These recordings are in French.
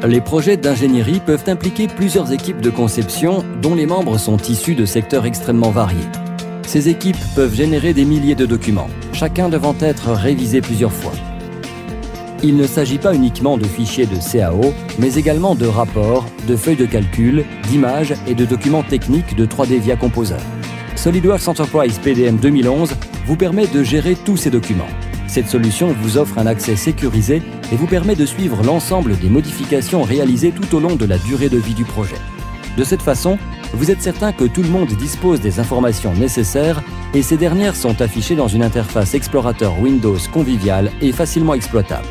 Les projets d'ingénierie peuvent impliquer plusieurs équipes de conception dont les membres sont issus de secteurs extrêmement variés. Ces équipes peuvent générer des milliers de documents, chacun devant être révisé plusieurs fois. Il ne s'agit pas uniquement de fichiers de CAO, mais également de rapports, de feuilles de calcul, d'images et de documents techniques de 3D via Composer. SolidWorks Enterprise PDM 2011 vous permet de gérer tous ces documents. Cette solution vous offre un accès sécurisé et vous permet de suivre l'ensemble des modifications réalisées tout au long de la durée de vie du projet. De cette façon, vous êtes certain que tout le monde dispose des informations nécessaires et ces dernières sont affichées dans une interface explorateur Windows conviviale et facilement exploitable.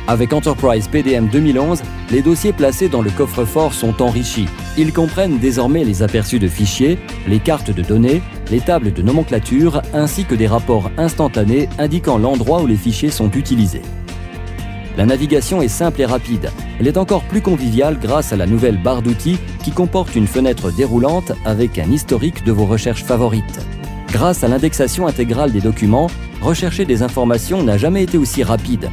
Avec Enterprise PDM 2011, les dossiers placés dans le coffre-fort sont enrichis. Ils comprennent désormais les aperçus de fichiers, les cartes de données, les tables de nomenclature ainsi que des rapports instantanés indiquant l'endroit où les fichiers sont utilisés. La navigation est simple et rapide. Elle est encore plus conviviale grâce à la nouvelle barre d'outils qui comporte une fenêtre déroulante avec un historique de vos recherches favorites. Grâce à l'indexation intégrale des documents, rechercher des informations n'a jamais été aussi rapide.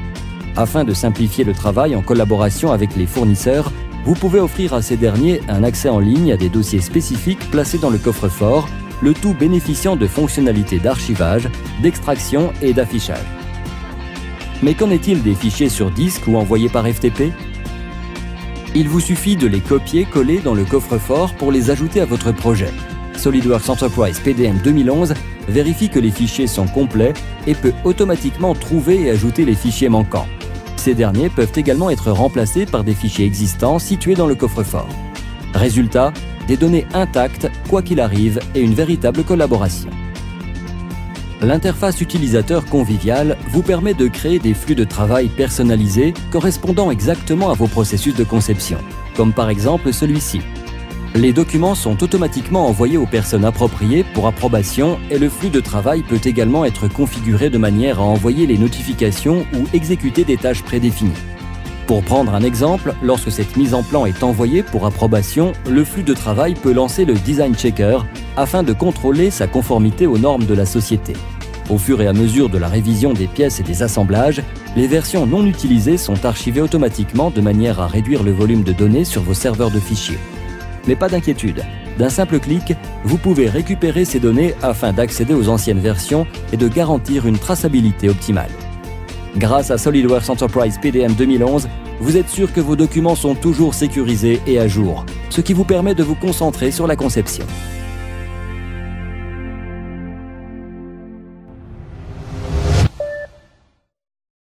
Afin de simplifier le travail en collaboration avec les fournisseurs, vous pouvez offrir à ces derniers un accès en ligne à des dossiers spécifiques placés dans le coffre-fort, le tout bénéficiant de fonctionnalités d'archivage, d'extraction et d'affichage. Mais qu'en est-il des fichiers sur disque ou envoyés par FTP? Il vous suffit de les copier-coller dans le coffre-fort pour les ajouter à votre projet. SolidWorks Enterprise PDM 2011 vérifie que les fichiers sont complets et peut automatiquement trouver et ajouter les fichiers manquants. Ces derniers peuvent également être remplacés par des fichiers existants situés dans le coffre-fort. Résultat, des données intactes, quoi qu'il arrive, et une véritable collaboration. L'interface utilisateur conviviale vous permet de créer des flux de travail personnalisés correspondant exactement à vos processus de conception, comme par exemple celui-ci. Les documents sont automatiquement envoyés aux personnes appropriées pour approbation et le flux de travail peut également être configuré de manière à envoyer les notifications ou exécuter des tâches prédéfinies. Pour prendre un exemple, lorsque cette mise en plan est envoyée pour approbation, le flux de travail peut lancer le Design Checker afin de contrôler sa conformité aux normes de la société. Au fur et à mesure de la révision des pièces et des assemblages, les versions non utilisées sont archivées automatiquement de manière à réduire le volume de données sur vos serveurs de fichiers. Mais pas d'inquiétude, d'un simple clic, vous pouvez récupérer ces données afin d'accéder aux anciennes versions et de garantir une traçabilité optimale. Grâce à SolidWorks Enterprise PDM 2011, vous êtes sûr que vos documents sont toujours sécurisés et à jour, ce qui vous permet de vous concentrer sur la conception.